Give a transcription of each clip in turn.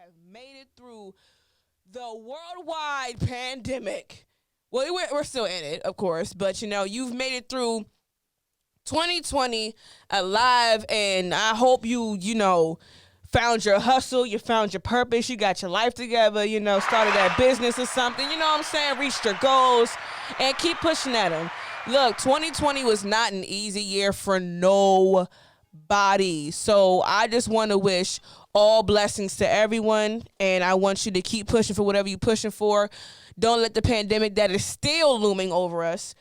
have made it through the worldwide pandemic. Well, we're still in it, of course, but you've made it through 2020 alive, and I hope you found your hustle, you found your purpose, you got your life together, started that business or something, you know what I'm saying, reached your goals, and keep pushing at them. Look, 2020 was not an easy year for nobody, so I just want to wish all blessings to everyone, and I want you to keep pushing for whatever you're pushing for. Don't let the pandemic that is still looming over us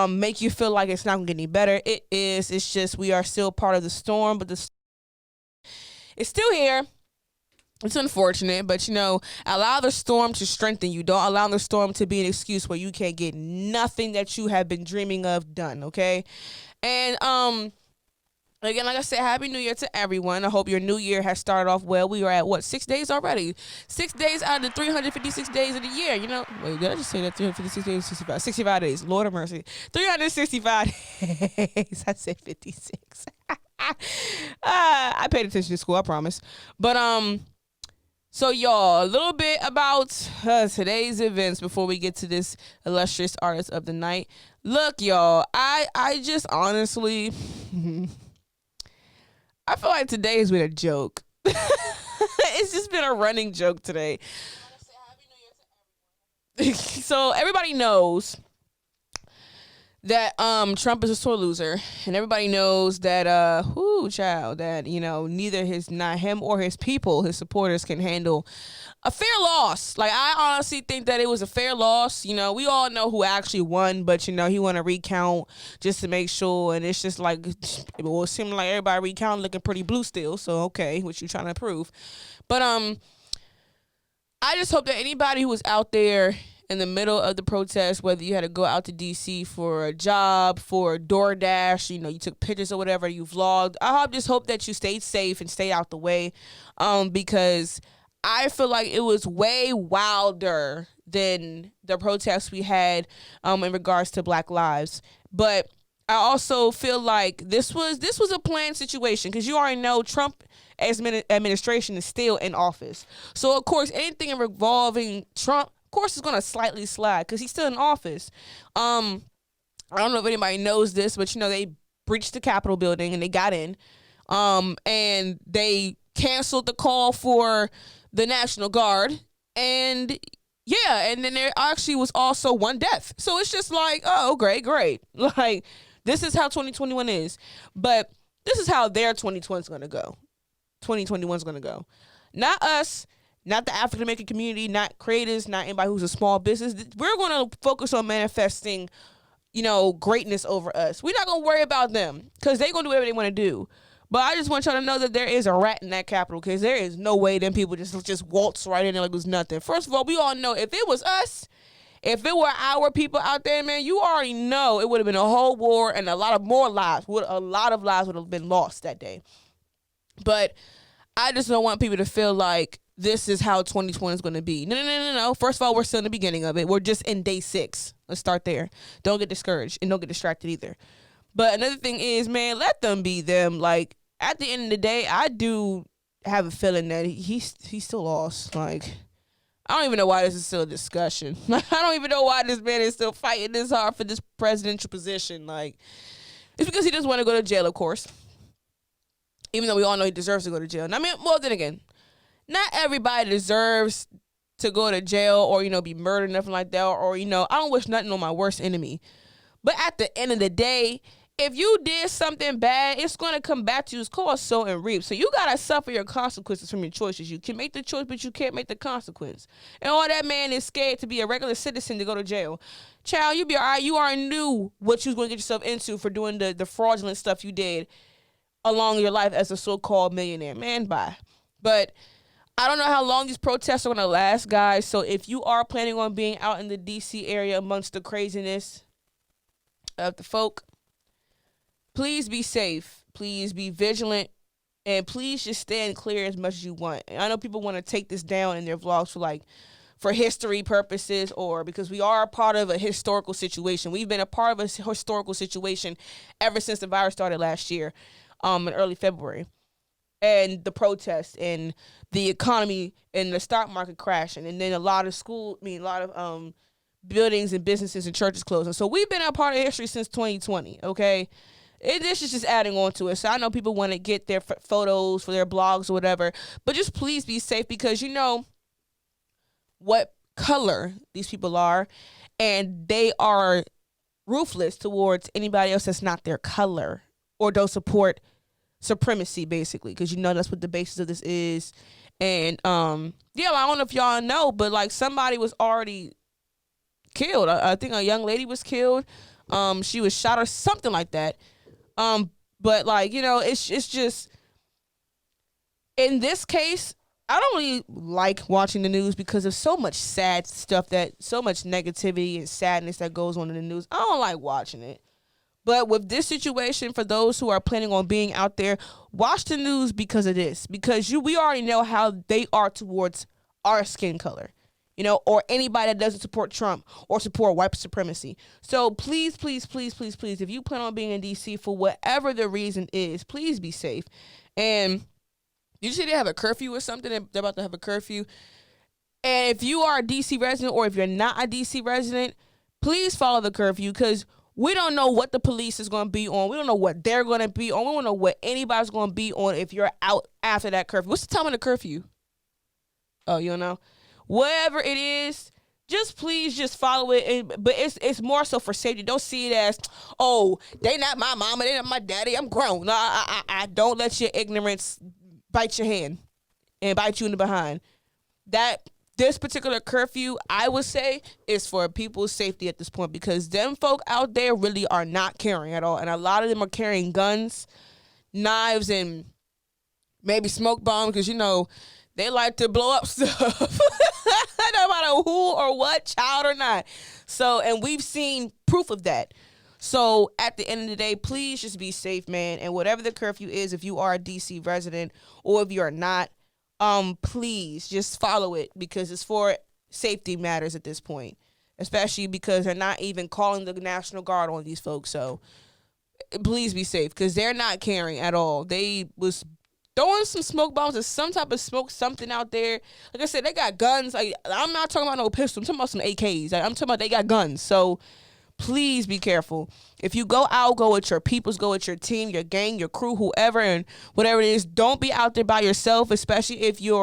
make you feel like it's not going to get any better. It is. It's just we are still part of the storm, but it's still here. It's unfortunate, but allow the storm to strengthen you. Don't allow the storm to be an excuse where you can't get nothing that you have been dreaming of done, okay? And again, like I said, Happy New Year to everyone. I hope your new year has started off well. We are at, 6 days already? 6 days out of the 356 days of the year, Wait, did I just say that? 356 days, 65 days. Lord have mercy. 365 days. I said 56. I paid attention to school, I promise. But, so y'all, a little bit about today's events before we get to this illustrious artist of the night. Look, y'all, I just honestly... I feel like today has been a joke. It's just been a running joke today. So everybody knows that Trump is a sore loser, and everybody knows that that neither not him or his people, his supporters, can handle a fair loss. Like, I honestly think that it was a fair loss. We all know who actually won, but he want to recount just to make sure, and it's just like it will seem like everybody recount looking pretty blue still. So okay, what you trying to prove? But I just hope that anybody who was out there in the middle of the protest, whether you had to go out to DC for a job, for DoorDash, you took pictures or whatever, you vlogged, just hope that you stayed safe and stayed out the way, because I feel like it was way wilder than the protests we had in regards to Black lives. But I also feel like this was a planned situation, because you already know Trump as administration is still in office. So of course anything involving Trump, of course, is going to slightly slide because he's still in office. I don't know if anybody knows this, but they breached the Capitol building and they got in, and they canceled the call for the National Guard, and and then there actually was also one death. So it's just like, oh, great. Like, this is how 2021 is, but this is how their 2020 is going to go. 2021 is going to go. Not us. Not the African American community, not creators, not anybody who's a small business. We're going to focus on manifesting, greatness over us. We're not going to worry about them because they're going to do whatever they want to do. But I just want y'all to know that there is a rat in that Capitol, because there is no way them people just waltz right in there like it was nothing. First of all, we all know if it was us, if it were our people out there, man, you already know it would have been a whole war, and a lot of lives would have been lost that day. But I just don't want people to feel like this is how 2020 is going to be. No. First of all, we're still in the beginning of it. We're just in day 6. Let's start there. Don't get discouraged and don't get distracted either. But another thing is, man, let them be them. Like, at the end of the day, I do have a feeling that he's still lost. Like, I don't even know why this is still a discussion. I don't even know why this man is still fighting this hard for this presidential position. Like, it's because he doesn't want to go to jail, of course. Even though we all know he deserves to go to jail. And I mean, well, then again, not everybody deserves to go to jail or, be murdered, nothing like that. Or, I don't wish nothing on my worst enemy. But at the end of the day, if you did something bad, it's going to come back to you. It's called sow and reap. So you got to suffer your consequences from your choices. You can make the choice, but you can't make the consequence. And all that man is scared to be a regular citizen to go to jail. Child, you be all right. You already knew what you was going to get yourself into for doing the fraudulent stuff you did along your life as a so-called millionaire. Man, bye. But I don't know how long these protests are going to last, guys. So if you are planning on being out in the D.C. area amongst the craziness of the folk, please be safe. Please be vigilant. And please just stand clear as much as you want. And I know people want to take this down in their vlogs for history purposes, or because we are a part of a historical situation. We've been a part of a historical situation ever since the virus started last year, in early February. and the protests and the economy and the stock market crashing, and then a lot of buildings and businesses and churches closing. So we've been a part of history since 2020. Okay, this is just adding on to it. So I know people want to get their photos for their blogs or whatever, but just please be safe, because you know what color these people are, and they are ruthless towards anybody else that's not their color or don't support supremacy, basically, because you know that's what the basis of this is. And yeah, I don't know if y'all know, but like somebody was already killed. I think a young lady was killed. She was shot or something like that. But like, you know, it's just, in this case, I don't really like watching the news because of so much sad stuff, so much negativity and sadness that goes on in the news. I don't like watching it. But with this situation, for those who are planning on being out there, watch the news because of this. Because we already know how they are towards our skin color, you know, or anybody that doesn't support Trump or support white supremacy. So please, please, please, please, please, if you plan on being in D.C. for whatever the reason is, please be safe. And you see they have a curfew or something? They're about to have a curfew. And if you are a D.C. resident, or if you're not a D.C. resident, please follow the curfew, because we don't know what the police is going to be on. We don't know what they're going to be on. We don't know what anybody's going to be on if you're out after that curfew. What's the time of the curfew? Oh, you don't know? Whatever it is, just please just follow it. But it's more so for safety. Don't see it as, oh, they not my mama, they not my daddy, I'm grown. No, I don't let your ignorance bite your hand and bite you in the behind. This particular curfew, I would say, is for people's safety at this point, because them folk out there really are not caring at all. And a lot of them are carrying guns, knives, and maybe smoke bombs, because, you know, they like to blow up stuff. No matter who or what, child or not. So, and we've seen proof of that. So at the end of the day, please just be safe, man. And whatever the curfew is, if you are a DC resident or if you are not, please just follow it, because it's for safety matters at this point, especially because they're not even calling the National Guard on these folks. So please be safe, because they're not caring at all. They was throwing some smoke bombs or some type of smoke, something out there. Like I said, they got guns. Like, I'm not talking about no pistol. I'm talking about some AKs. Like, I'm talking about they got guns. So please be careful. If you go out, go with your peoples, go with your team, your gang, your crew, whoever, and whatever it is. Don't be out there by yourself, especially if you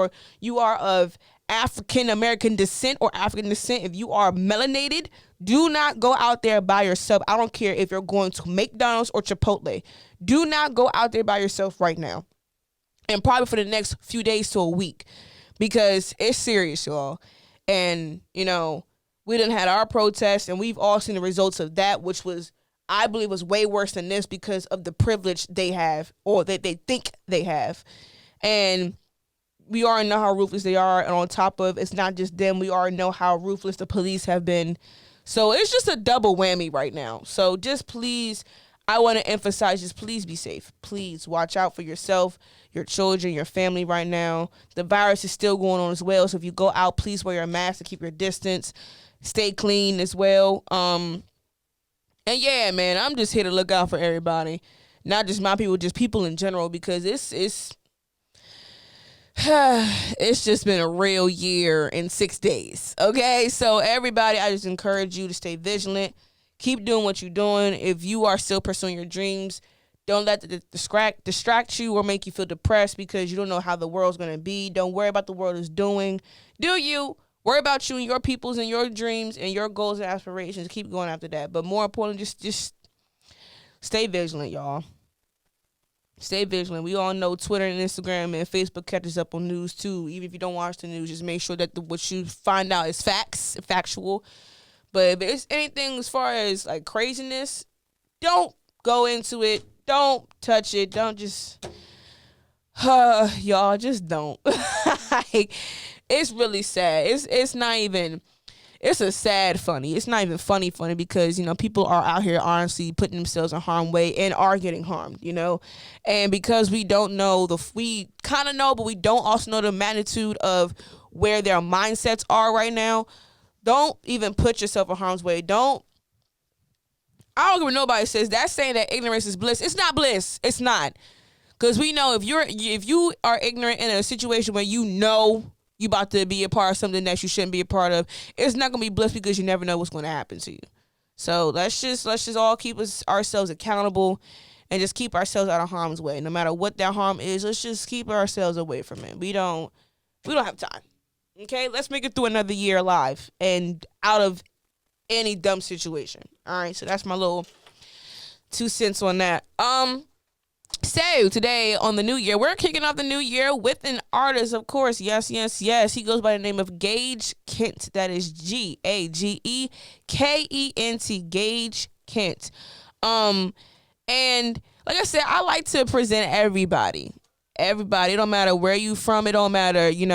are of African American descent or African descent. If you are melanated, do not go out there by yourself. I don't care if you're going to McDonald's or Chipotle. Do not go out there by yourself right now. And probably for the next few days to a week, because it's serious, y'all. And, you know, we done had our protests, and we've all seen the results of that, which was, I believe, was way worse than this because of the privilege they have, or that they think they have. And we already know how ruthless they are. And on top of, it's not just them, we already know how ruthless the police have been. So it's just a double whammy right now. So just please, I want to emphasize, just please be safe. Please watch out for yourself, your children, your family right now. The virus is still going on as well. So if you go out, please wear your mask to keep your distance. Stay clean as well. And yeah, man, I'm just here to look out for everybody. Not just my people, just people in general, because it's just been a real year in 6 days. Okay, so everybody, I just encourage you to stay vigilant. Keep doing what you're doing. If you are still pursuing your dreams, don't let it distract you or make you feel depressed because you don't know how the world's going to be. Don't worry about the world is doing. Do you? Worry about you and your peoples and your dreams and your goals and aspirations. Keep going after that. But more importantly, just stay vigilant, y'all. Stay vigilant. We all know Twitter and Instagram and Facebook catches up on news too. Even if you don't watch the news, just make sure that what you find out is factual. But if it's anything as far as like craziness, don't go into it. Don't touch it. Don't just, y'all, just don't. Like, it's really sad. It's not even, it's a sad funny. It's not even funny because, you know, people are out here honestly putting themselves in harm's way and are getting harmed, you know. And because we don't know, we kind of know, but we don't also know the magnitude of where their mindsets are right now. Don't even put yourself in harm's way. I don't care what nobody says. That's saying that ignorance is bliss. It's not bliss. It's not. Because we know if you are ignorant in a situation where you know you about to be a part of something that you shouldn't be a part of, it's not gonna be bliss because you never know what's gonna happen to you. So let's just all keep ourselves accountable and just keep ourselves out of harm's way. No matter what that harm is, let's just keep ourselves away from it. We don't have time. Okay, let's make it through another year alive and out of any dumb situation. All right, so that's my little 2 cents on that. So today on the new year, we're kicking off the new year with an artist, of course. Yes. He goes by the name of Gage Kent. That is GageKent. Gage Kent. And like I said, I like to present everybody. Everybody. It don't matter where you from. It don't matter, it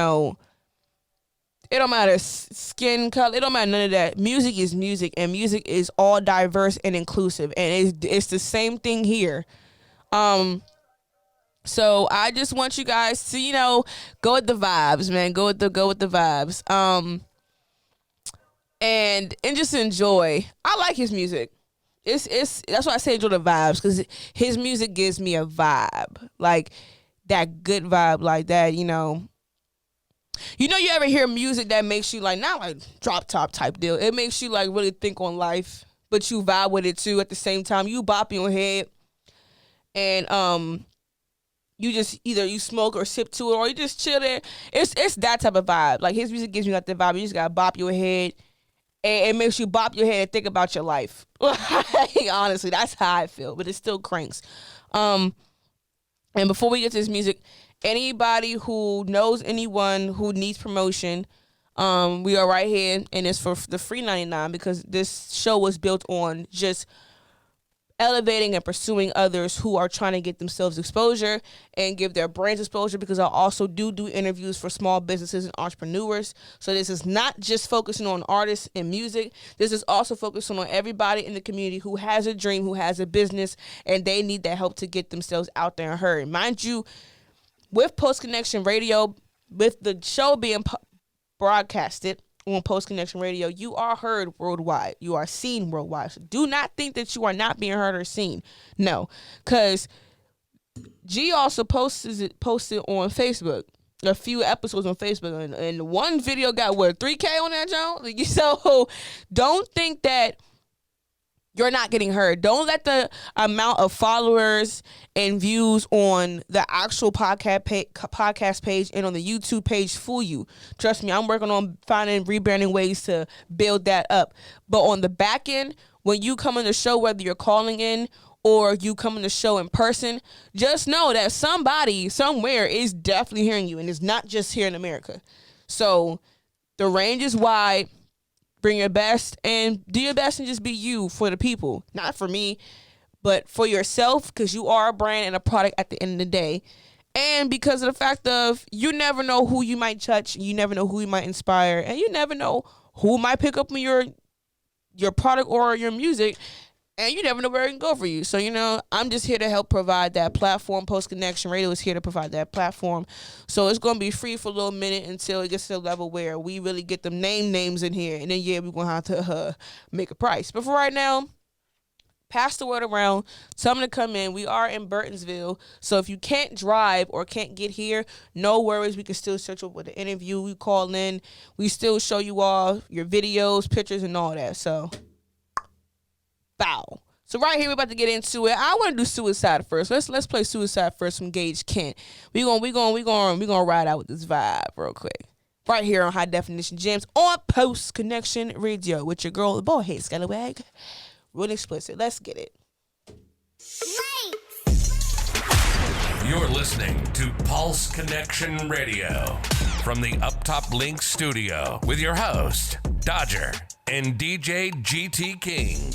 don't matter skin color. It don't matter none of that. Music is music, and music is all diverse and inclusive. And it's the same thing here. So I just want you guys to, go with the vibes, man. Go with the vibes. And just enjoy. I like his music. It's that's why I say enjoy the vibes, because his music gives me a vibe, like that good vibe, like that. You ever hear music that makes you like, not like drop top type deal. It makes you like really think on life, but you vibe with it too at the same time. You bop your head. And you just either you smoke or sip to it, or you just chill there. It's that type of vibe. Like his music gives you that vibe. You just gotta bop your head, and it makes you bop your head and think about your life. Honestly, that's how I feel. But it still cranks. And before we get to this music, anybody who knows anyone who needs promotion, we are right here, and it's for the free 99, because this show was built on just elevating and pursuing others who are trying to get themselves exposure and give their brands exposure, because I also do interviews for small businesses and entrepreneurs. So this is not just focusing on artists and music. This is also focusing on everybody in the community who has a dream, who has a business, and they need that help to get themselves out there and heard. Mind you, with Post Connection Radio, with the show being broadcasted on Post Connection Radio, you are heard worldwide. You are seen worldwide. So do not think that you are not being heard or seen. No, because G also posted on Facebook, a few episodes on Facebook, and one video got 3K on that, John. So don't think that you're not getting heard. Don't let the amount of followers and views on the actual podcast page and on the YouTube page fool you. Trust me, I'm working on finding rebranding ways to build that up. But on the back end, when you come on the show, whether you're calling in or you come on the show in person, just know that somebody somewhere is definitely hearing you, and it's not just here in America. So the range is wide. Bring your best and do your best and just be you for the people. Not for me, but for yourself, because you are a brand and a product at the end of the day. And because of the fact of you never know who you might touch, you never know who you might inspire, and you never know who might pick up on your product or your music, and you never know where it can go for you. So, I'm just here to help provide that platform. Post Connection Radio is here to provide that platform. So it's going to be free for a little minute until it gets to a level where we really get them names in here. And then, we're going to have to make a price. But for right now, pass the word around. Tell them to come in. We are in Burtonsville. So if you can't drive or can't get here, no worries. We can still search up with an interview. We call in. We still show you all your videos, pictures, and all that. So bow. So right here we're about to get into it. I want to do Suicide first. Let's play Suicide first from Gage Kent. We gonna ride out with this vibe real quick. Right here on High Definition Jamz on Post Connection Radio with your girl, the boyhead Scallywag. Real explicit. Let's get it. You're listening to Pulse Connection Radio from the Up Top Link studio with your host, Dodger and DJ GT King.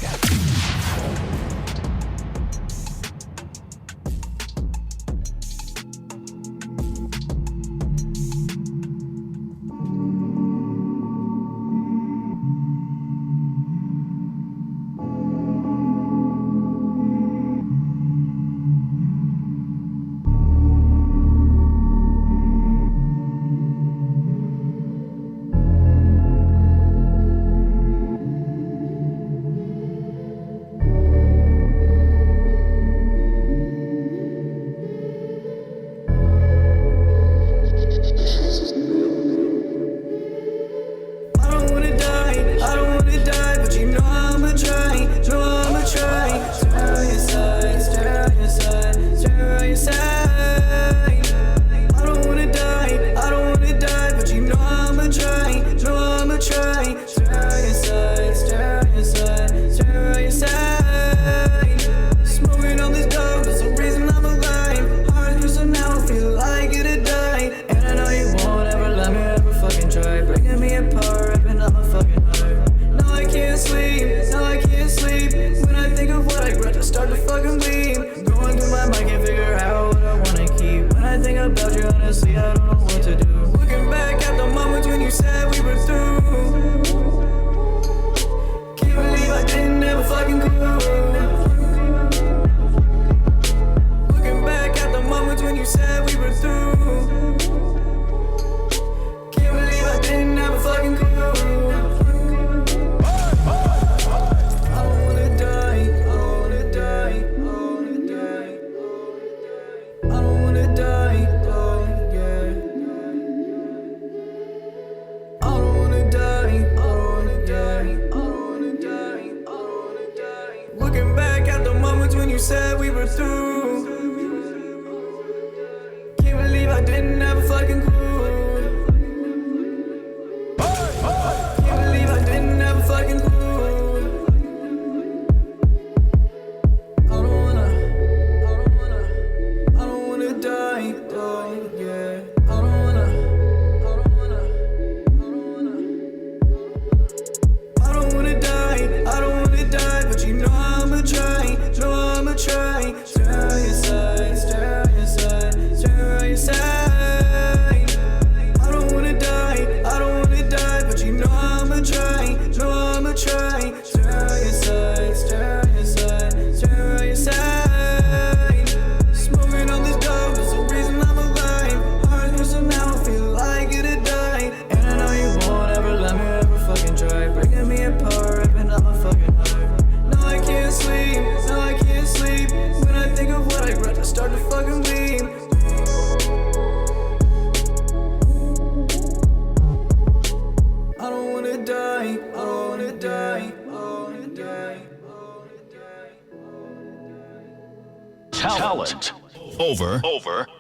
Talent over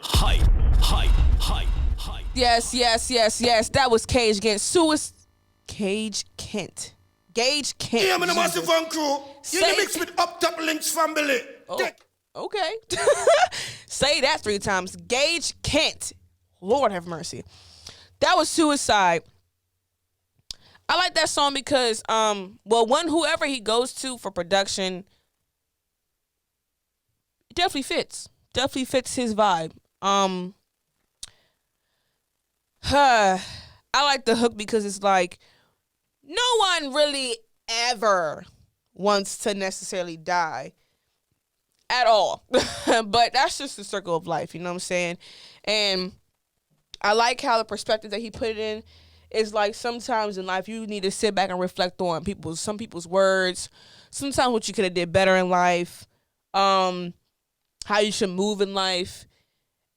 hype. Yes. That was Gage Kent. Gage Kent. Gage Kent. Yeah, I'm in a massive fan crew. You in the mix with Up Top Links family. Oh, okay. Say that 3 times. Gage Kent. Lord have mercy. That was Suicide. I like that song because, whoever he goes to for production, it definitely fits. Definitely fits his vibe. I like the hook because it's like, no one really ever wants to necessarily die at all. But that's just the circle of life, you know what I'm saying? And I like how the perspective that he put it in is like sometimes in life you need to sit back and reflect on some people's words, sometimes what you could have did better in life, how you should move in life.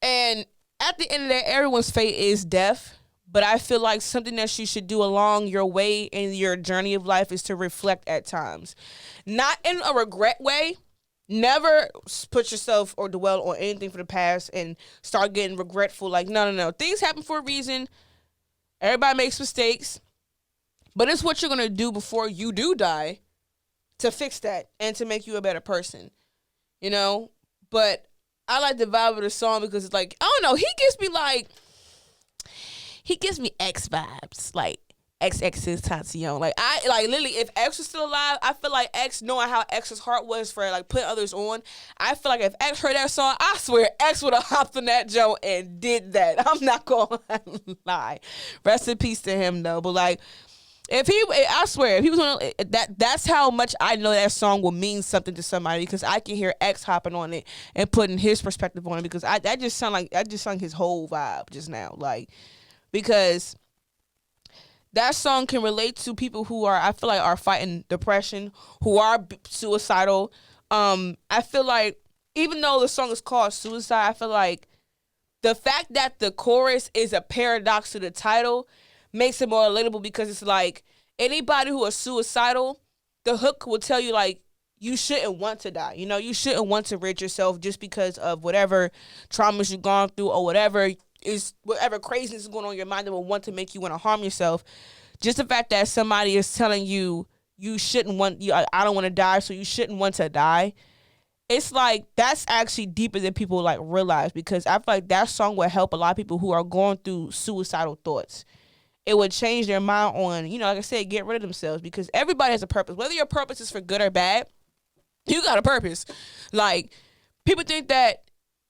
And at the end of the day, everyone's fate is death. But I feel like something that you should do along your way in your journey of life is to reflect at times. Not in a regret way. Never put yourself or dwell on anything from the past and start getting regretful. Like, no. Things happen for a reason. Everybody makes mistakes. But it's what you're going to do before you do die to fix that and to make you a better person. You know? But I like the vibe of the song because it's like, I don't know, he gives me X vibes, like XXXTENTACION. Like literally, if X was still alive, I feel like X, knowing how X's heart was for like putting others on, I feel like if X heard that song, I swear X would have hopped on that joint and did that. I'm not gonna lie. Rest in peace to him though. But like, I swear, if he was on that's how much I know that song will mean something to somebody, because I can hear X hopping on it and putting his perspective on it, because that just sung his whole vibe just now, like. Because that song can relate to people who I feel like are fighting depression, who are suicidal. I feel like even though the song is called Suicide, I feel like the fact that the chorus is a paradox to the title makes it more relatable, because it's like anybody who is suicidal, the hook will tell you like you shouldn't want to die. You know, you shouldn't want to rid yourself just because of whatever traumas you've gone through or whatever craziness is going on in your mind that will want to make you want to harm yourself. Just the fact that somebody is telling you shouldn't want, I don't want to die, so you shouldn't want to die. It's like, that's actually deeper than people like realize, because I feel like that song would help a lot of people who are going through suicidal thoughts. It would change their mind on, like I said, get rid of themselves, because everybody has a purpose. Whether your purpose is for good or bad, you got a purpose. Like, people think that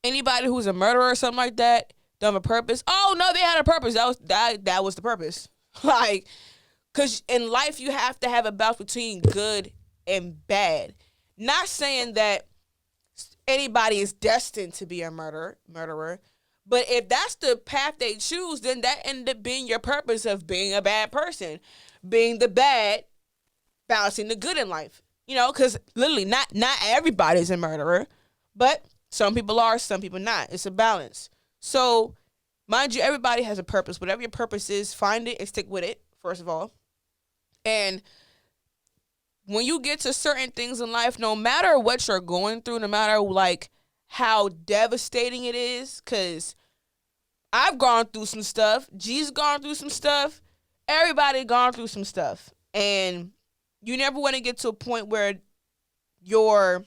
anybody who's a murderer or something like that don't have a purpose. Oh no, they had a purpose. That was the purpose. Like, because in life you have to have a balance between good and bad. Not saying that anybody is destined to be a murderer, but if that's the path they choose, then that ended up being your purpose of being a bad person, being the bad, balancing the good in life. Because literally not everybody's a murderer, but some people are, some people not. It's a balance. So, mind you, everybody has a purpose. Whatever your purpose is, find it and stick with it, first of all. And when you get to certain things in life, no matter what you're going through, no matter like how devastating it is, because I've gone through some stuff, G's gone through some stuff, everybody gone through some stuff. And you never want to get to a point where your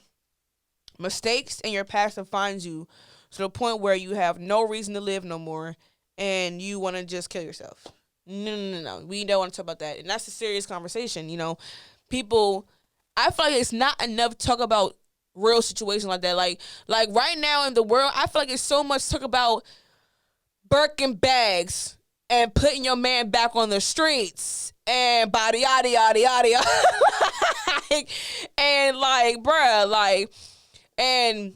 mistakes and your past defines you, to the point where you have no reason to live no more and you want to just kill yourself. No. We don't want to talk about that. And that's a serious conversation. People, I feel like it's not enough to talk about real situations like that. Like right now in the world, I feel like it's so much talk about Birkin bags and putting your man back on the streets and body yada yada yada. And like, bruh, like, and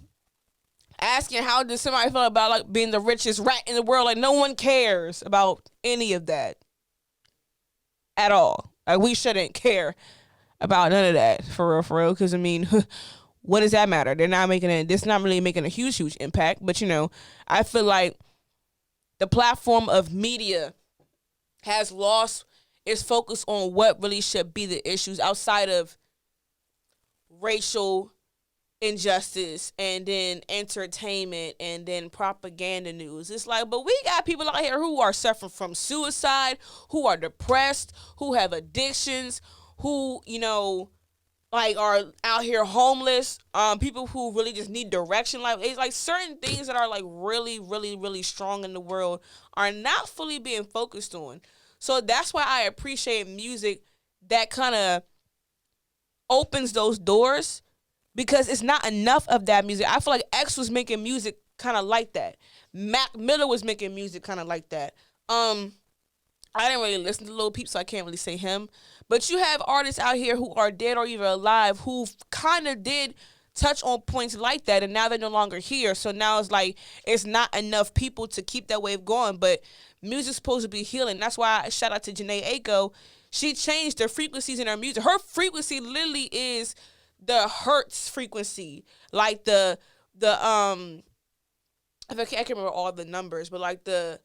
asking how does somebody feel about like being the richest rat in the world. Like, no one cares about any of that at all. Like, we shouldn't care about none of that, for real. Because what does that matter? They're not making it. This not really making a huge impact. But I feel like the platform of media has lost its focus on what really should be the issues outside of racial injustice and then entertainment and then propaganda news. It's like, but we got people out here who are suffering from suicide, who are depressed, who have addictions, who, like are out here homeless, people who really just need direction. Like, it's like certain things that are like really, really, really strong in the world are not fully being focused on. So that's why I appreciate music that kind of opens those doors, because it's not enough of that music. I feel like X was making music kind of like that. Mac Miller was making music kind of like that. I didn't really listen to Lil Peep, so I can't really say him. But you have artists out here who are dead or even alive who kind of did touch on points like that, and now they're no longer here. So now it's like it's not enough people to keep that wave going. But music's supposed to be healing. That's why I shout out to Janae Aiko. She changed the frequencies in her music. Her frequency literally is the hertz frequency, like the I can't remember all the numbers, but like the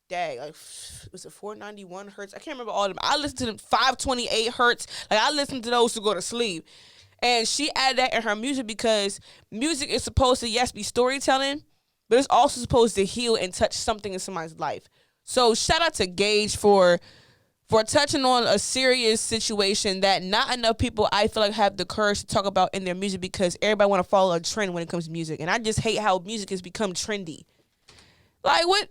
like was it 491 hertz? I can't remember all of them. I listen to them 528 hertz. Like I listen to those to go to sleep. And she added that in her music because music is supposed to, yes, be storytelling, but it's also supposed to heal and touch something in somebody's life. So shout out to Gage for touching on a serious situation that not enough people, I feel like, have the courage to talk about in their music, because everybody want to follow a trend when it comes to music. And I just hate how music has become trendy. Like, what?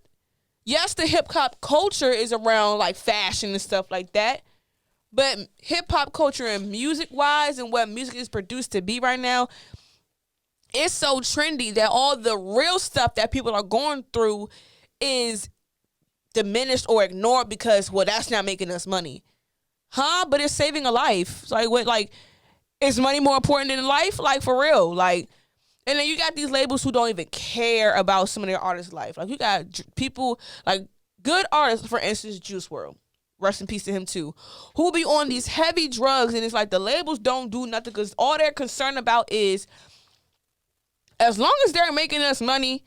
Yes, the hip-hop culture is around, like, fashion and stuff like that. But hip-hop culture and music-wise and what music is produced to be right now, it's so trendy that all the real stuff that people are going through is diminished or ignored because, well, that's not making us money. Huh? But it's saving a life. It's like, what, like, is money more important than life? Like, for real. Like, and then you got these labels who don't even care about some of their artists' life. Like, you got people, like, good artists, for instance, JuiceWorld. Rest in peace to him, too. Who be on these heavy drugs, and it's like the labels don't do nothing because all they're concerned about is, as long as they're making us money,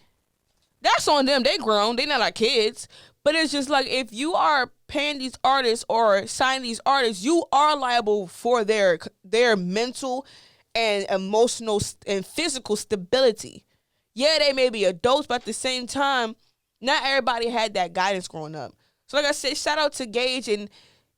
that's on them. They grown. They not our kids. But it's just like, if you are paying these artists or signing these artists, you are liable for their mental and emotional and physical stability. Yeah, they may be adults, but at the same time, not everybody had that guidance growing up. So like I said, shout out to Gage and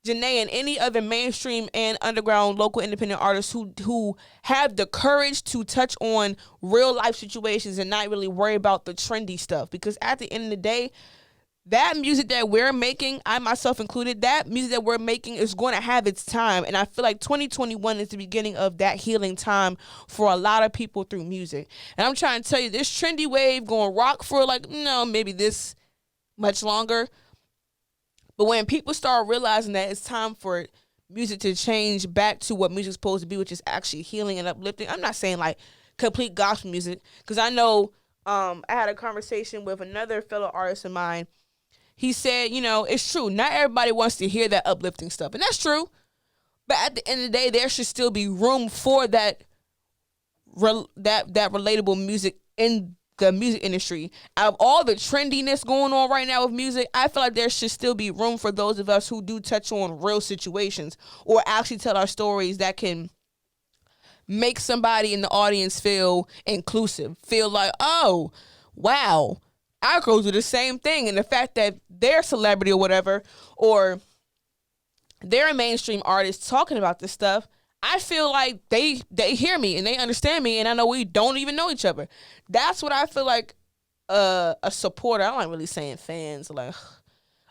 Janae and any other mainstream and underground local independent artists who have the courage to touch on real life situations and not really worry about the trendy stuff. Because at the end of the day, that music that we're making, I myself included, that music that we're making is going to have its time. And I feel like 2021 is the beginning of that healing time for a lot of people through music. And I'm trying to tell you, this trendy wave going to rock for like, maybe this much longer. But when people start realizing that it's time for music to change back to what music's supposed to be, which is actually healing and uplifting. I'm not saying like complete gospel music, because I know I had a conversation with another fellow artist of mine. He said, it's true. Not everybody wants to hear that uplifting stuff. And that's true. But at the end of the day, there should still be room for that relatable music in the music industry. Out of all the trendiness going on right now with music, I feel like there should still be room for those of us who do touch on real situations or actually tell our stories that can make somebody in the audience feel inclusive, feel like, oh, wow, I go through the same thing. And the fact that they're a celebrity or whatever, or they're a mainstream artist talking about this stuff, I feel like they hear me and they understand me, and I know we don't even know each other. That's what I feel like a supporter, I'm not really saying fans, like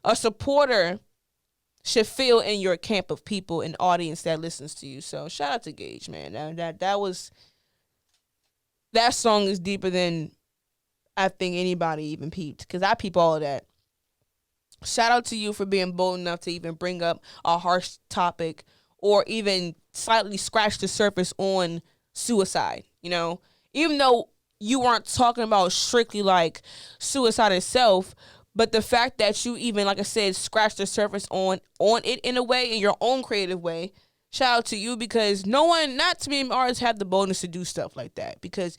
a supporter should feel in your camp of people and audience that listens to you. So shout out to Gage, man. That song is deeper than I think anybody even peeped, because I peep all of that. Shout out to you for being bold enough to even bring up a harsh topic or even slightly scratch the surface on suicide, even though you weren't talking about strictly like suicide itself, but the fact that you even, like I said, scratch the surface on it in a way, in your own creative way. Shout out to you, because not too many artists have the boldness to do stuff like that, because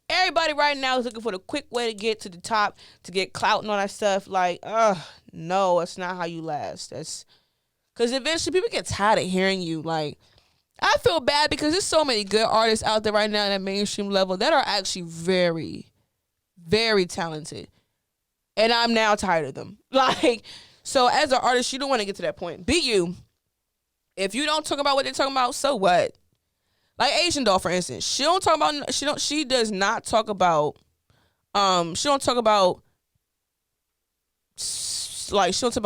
everybody right now is looking for the quick way to get to the top, to get clout and all that stuff. Like, no, that's not how you last. That's because eventually people get tired of hearing you. Like, I feel bad because there's so many good artists out there right now at mainstream level that are actually very, very talented. And I'm now tired of them. Like, so as an artist, you don't want to get to that point. Be you. If you don't talk about what they're talking about, so what? Like Asian Doll, for instance. She does not talk about she don't talk about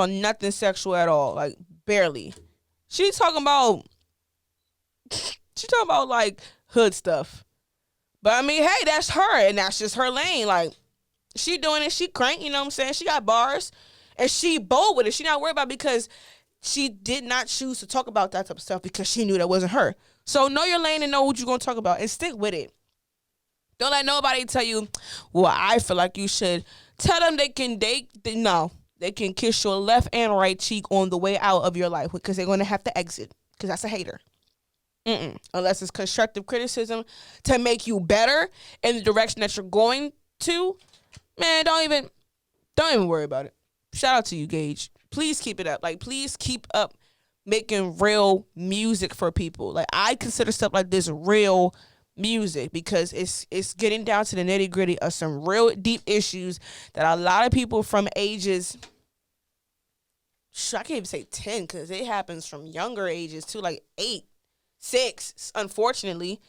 nothing sexual at all. Like barely. She talking about like hood stuff. But I mean, hey, that's her and that's just her lane. Like she doing it, she crank, you know what I'm saying? She got bars and she bold with it. She not worried about it because she did not choose to talk about that type of stuff because she knew that wasn't her. So know your lane and know what you're going to talk about and stick with it. Don't let nobody tell you, well, I feel like you should. Tell them they can kiss your left and right cheek on the way out of your life because they're going to have to exit because that's a hater. Unless it's constructive criticism to make you better in the direction that you're going to, man, don't even worry about it. Shout out to you, Gage. Please keep it up. Like, please keep up making real music for people. Like, I consider stuff like this real music because it's getting down to the nitty gritty of some real deep issues that a lot of people from ages, I can't even say 10 because it happens from younger ages too, like 8, 6, unfortunately.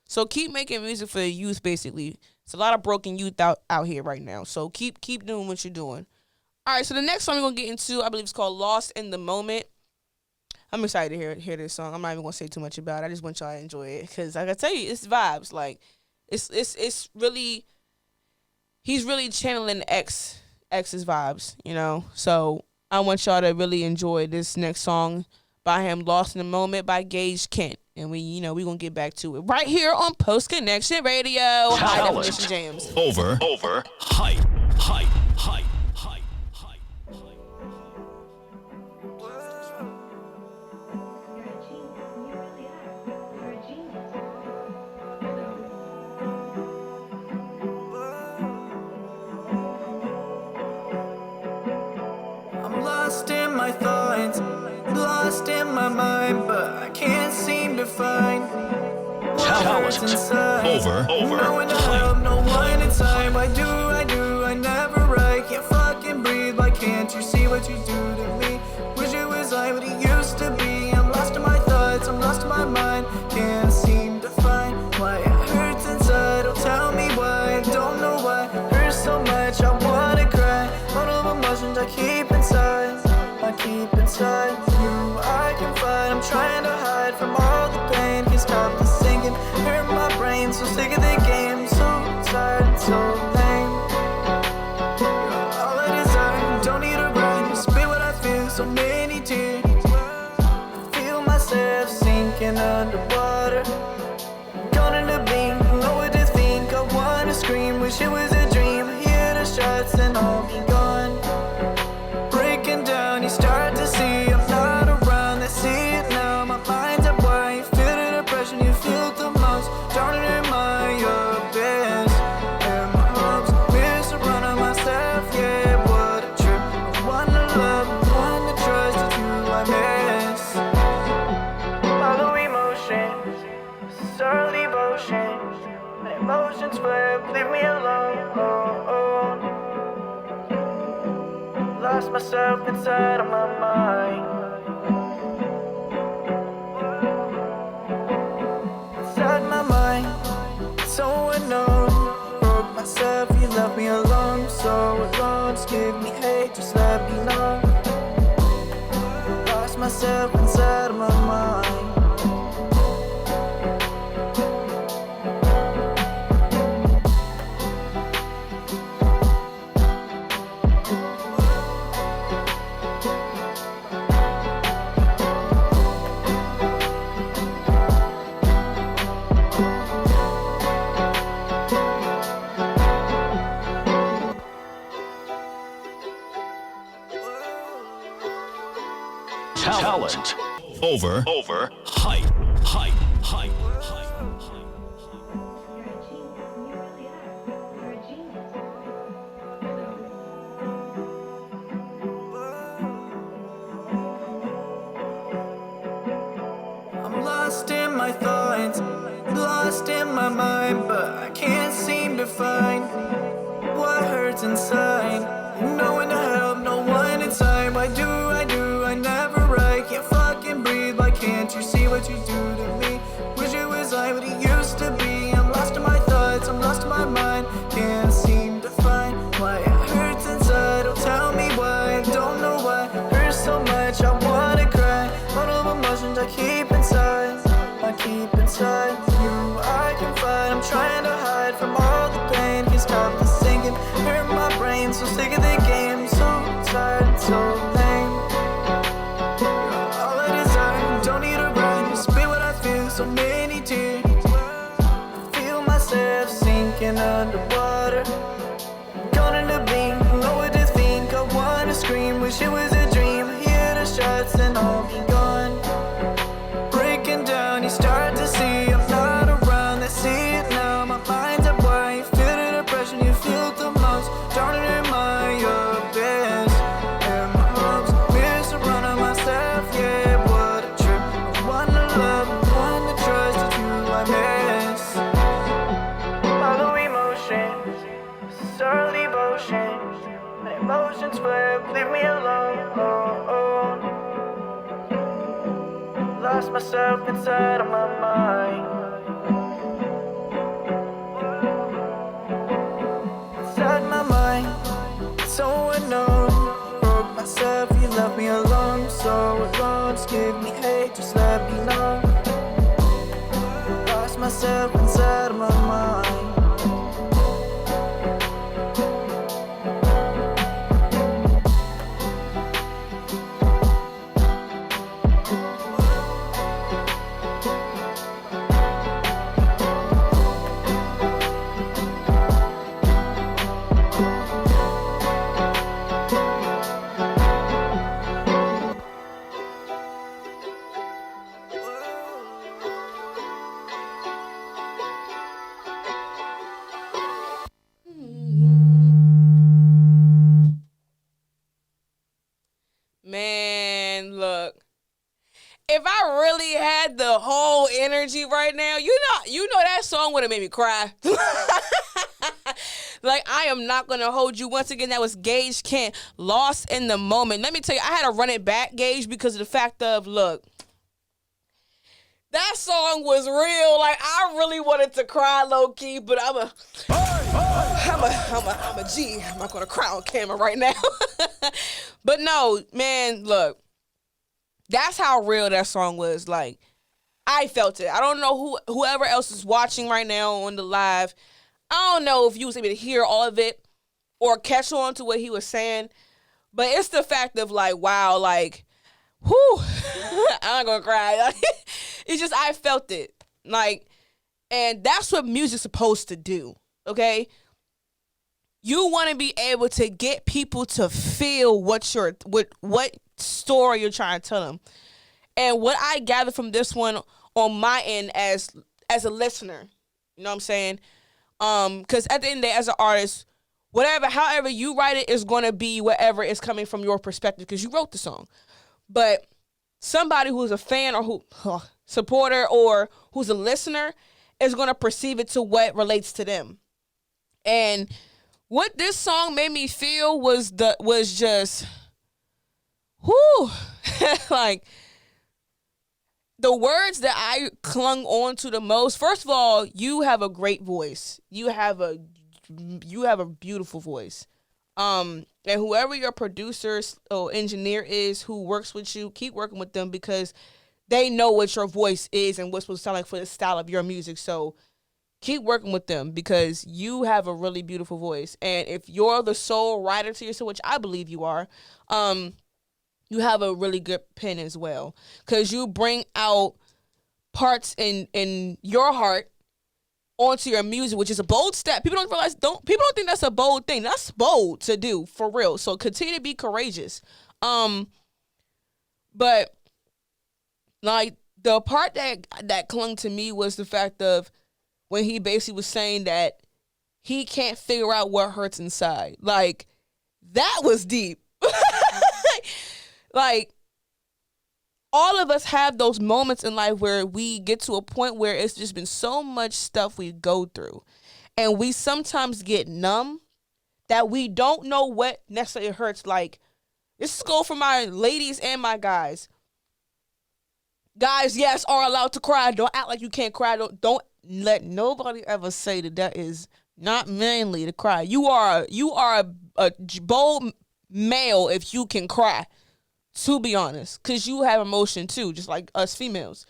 So keep making music for the youth, basically. It's a lot of broken youth out here right now. So keep doing what you're doing. All right, so the next song we're going to get into, I believe it's called Lost in the Moment. I'm excited to hear this song. I'm not even going to say too much about it. I just want y'all to enjoy it because, like I tell you, it's vibes. Like, it's really, he's really channeling X's vibes, you know? So I want y'all to really enjoy this next song by him, Lost in the Moment by Gage Kent. And we going to get back to it right here on Post Connection Radio. High Definition Jamz. Over. Hype. Lost in my thoughts, lost in my mind, but I can't seem to find what's inside. Over. No one to help, no one in time. Why do I never write? Can't fucking breathe. Why can't you see what you do to me? Wish it was like what it used to be. I'm lost in my thoughts, I'm lost in my mind. Can't seem to find why it hurts inside. Don't tell me why, I don't know why. Hurts so much, I wanna cry. All of emotions I keep inside. You I can fight, I'm trying to hide from all the pain. Can't stop the singing, hurt my brain. So sick of the game, so tired and so lame. You're all I desire, don't need a rhyme. You spit what I feel, so many tears. I feel myself sinking underwater. Gone in the beam, know what to think. I wanna scream, wish it was a dream. I hear the shots and I'll be gone. Breaking down, you start to see I'm not around. They see it now, my mind's at war. You feel the depression, you feel the most. Drowning in my abyss. And my hopes, miss a run on myself. Yeah, what a trip. I wanna love, I wanna trust. It's you I miss. Follow emotions, sorrow devotion. My emotions flip, leave me alone. Lost myself inside of my mind. Inside my mind, so unknown. Broke myself, you left me alone. So alone, just give me hate, just let me know. Lost myself inside of my mind. Talent. Over. Hype. I'm lost in my lost in my mind, but I can't seem to find what hurts inside. No one to help, no one inside. Why do I never write? Can't fucking breathe, why can't you see what you do to me? Wish it was like what it used to be. I'm lost in my thoughts, I'm lost in my mind. Can't seem to find why it hurts inside. Oh, tell me why, I don't know why. Hurts so much, I wanna cry. All of emotions I keep inside. I keep inside you, I confide. I'm trying to hide from all the pain. Can't stop the singing, hurt my brain. So sick of the game, so tired and so lame. You're all I desire, don't need a rhyme. You spit what I feel, so many tears. I feel myself sinking underwater. Gone in the beam, know what to think. I wanna scream, wish it was a dream. Hear the shots and I'll be gone. Breaking down, you start to see I'm not around. They see it now, my mind's at war. You feel the depression, you feel the most. Drowning in my abyss, in my hopes, missurrounding myself. Yeah, what a trip. I wanna love, I wanna trust. It's you I miss. Follow emotions, sorrow devotion. My emotions flip, leave me alone. Lost myself inside of my mind. Inside my mind, so unknown. Broke myself, you left me alone. So alone, just give me hate, just let me know. Lost myself inside of my mind. Man, look. If I really had the whole energy right now, you know that song would have made me cry. Like, I am not going to hold you. Once again, that was Gage Kent, Lost in the Moment. Let me tell you, I had to run it back, Gage, because of the fact of, look, that song was real. Like, I really wanted to cry low-key, but I'm a G. I'm not going to cry on camera right now. But no, man, look. That's how real that song was. Like, I felt it. I don't know whoever else is watching right now on the live. I don't know if you was able to hear all of it or catch on to what he was saying. But it's the fact of, like, wow, like, whew, I'm not going to cry. It's just, I felt it. Like, and that's what music's supposed to do, okay? You want to be able to get people to feel what story you're trying to tell them. And what I gather from this one on my end as a listener, you know what I'm saying? Because at the end of the day, as an artist, however you write it is going to be whatever is coming from your perspective because you wrote the song. But somebody who's a fan or supporter or who's a listener is going to perceive it to what relates to them. And what this song made me feel was just, whoo, like the words that I clung on to the most. First of all, you have a great voice. You have a beautiful voice. And whoever your producer or engineer is who works with you, keep working with them because they know what your voice is and what's supposed to sound like for the style of your music. So keep working with them because you have a really beautiful voice. And if you're the sole writer to yourself, which I believe you are, you have a really good pen as well. Because you bring out parts in your heart onto your music, which is a bold step. People don't think that's a bold thing. That's bold to do, for real. So continue to be courageous. But like the part that clung to me was the fact of when he basically was saying that he can't figure out what hurts inside. Like, that was deep. Like, all of us have those moments in life where we get to a point where it's just been so much stuff we go through, and we sometimes get numb that we don't know what necessarily hurts. Like, this is go for my ladies and my guys. Guys, yes, are allowed to cry. Don't act like you can't cry. Don't let nobody ever say that is not manly to cry. You are a bold male if you can cry, to be honest, because you have emotion too, just like us females.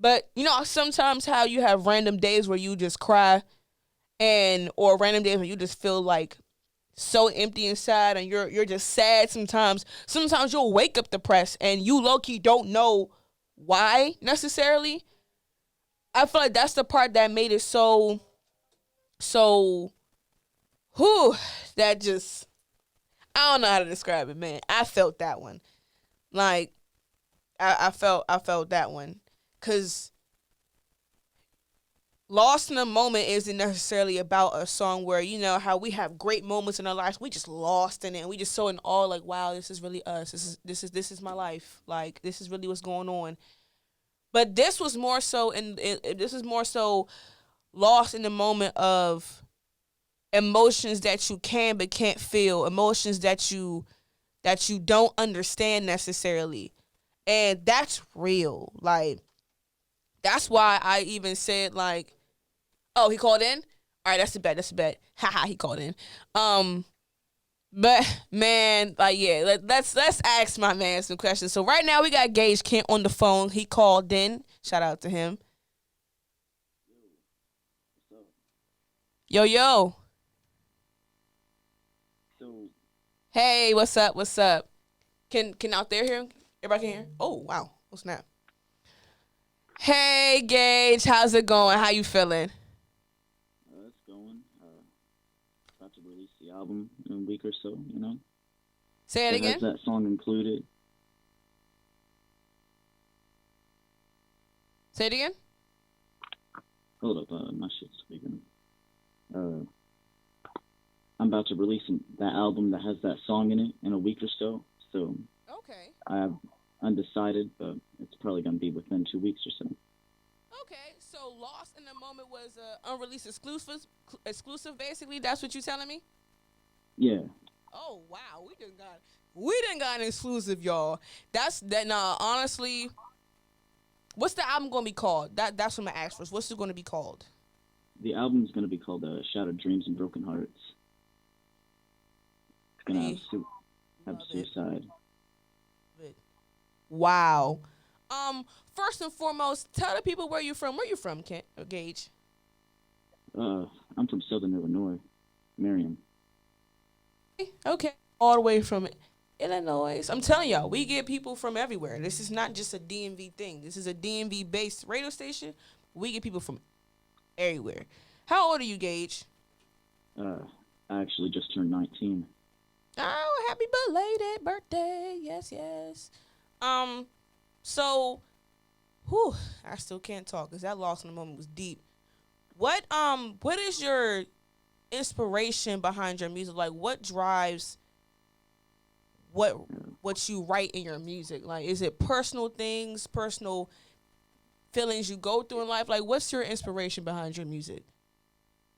But you know, sometimes how you have random days where you just cry, or random days where you just feel like so empty inside and you're just sad. Sometimes you'll wake up depressed and you low-key don't know why necessarily. I feel like that's the part that made it so that just, I don't know how to describe it, man. I felt that one. Like, I felt that one. Because Lost in a Moment isn't necessarily about a song where, you know, how we have great moments in our lives. We just lost in it. And we just so in awe, like, wow, this is really us. This is my life. Like, this is really what's going on. But this was more so, this is more so lost in the moment of emotions that you can but can't feel, emotions that you don't understand necessarily. And that's real. Like, that's why I even said, like, oh, he called in? All right, that's a bet. Haha, he called in. But man, like, yeah, let's ask my man some questions. So right now we got Gage Kent on the phone. He called in. Shout out to him. Yo. Hey, what's up? Can out there hear? Everybody can hear? Oh, wow. Oh, snap. Hey, Gage, how's it going? How you feeling? It's going. About to release the album in a week or so, you know. Say it again? Has that song included. Say it again? Hold up, my shit's speaking. I'm about to release that album that has that song in it in a week or so. So Okay. I'm undecided, but it's probably going to be within 2 weeks or so. Okay, so Lost in the Moment was a unreleased exclusive basically. That's what you telling me? Yeah. Oh wow, we done got an exclusive, y'all. Nah, honestly, what's the album gonna be called? That's what I'm gonna ask first. What's it gonna be called? The album's going to be called Shattered Dreams and Broken Hearts. It's going to have suicide. Wow. First and foremost, tell the people where you're from. Where you from, Gage? I'm from Southern Illinois, Marion. Okay. All the way from Illinois. I'm telling y'all, we get people from everywhere. This is not just a DMV thing. This is a DMV-based radio station. We get people from everywhere. How old are you, Gage? I actually just turned 19. Oh, happy belated birthday. Yes. So, I still can't talk because that Lost in the Moment was deep. What is your inspiration behind your music? Like, what drives what you write in your music? Like, is it personal things, personal feelings you go through in life? Like, what's your inspiration behind your music?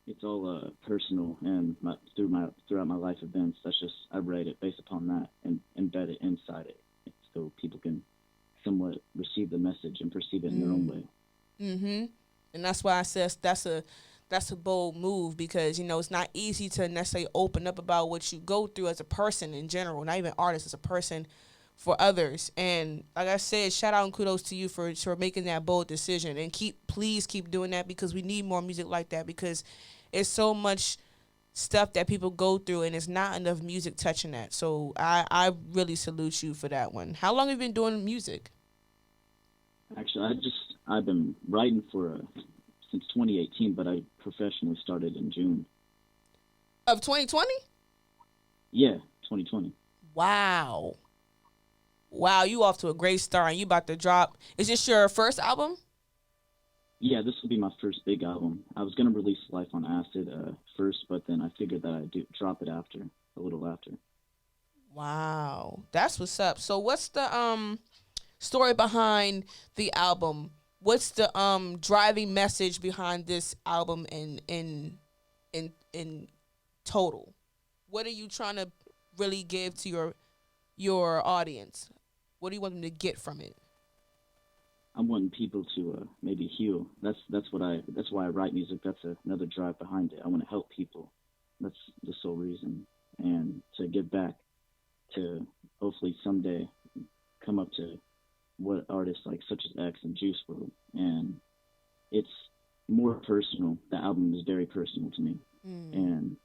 It's all personal and throughout my life events. That's just, I write it based upon that and embed it inside it, so people can somewhat receive the message and perceive it in their own way. Mm-hmm. And that's why I said that's a bold move, because, you know, it's not easy to necessarily open up about what you go through as a person in general, not even artist, as a person for others. And like I said, shout out and kudos to you for making that bold decision, and please keep doing that, because we need more music like that, because it's so much stuff that people go through and it's not enough music touching that. So I really salute you for that one. How long have you been doing music? Actually, I've been writing since 2018, but I professionally started in June. Of 2020? Yeah, 2020. Wow, you off to a great start, and you about to drop. Is this your first album? Yeah, this will be my first big album. I was going to release Life on Acid first, but then I figured that I'd drop it a little after. Wow, that's what's up. So what's the story behind the album? What's the driving message behind this album in total? What are you trying to really give to your audience? What do you want them to get from it? I'm wanting people to maybe heal. That's why I write music. That's another drive behind it. I want to help people. That's the sole reason, and to give back, to hopefully someday come up to what artists like such as X and JuiceWorld. And it's more personal. The album is very personal to me, and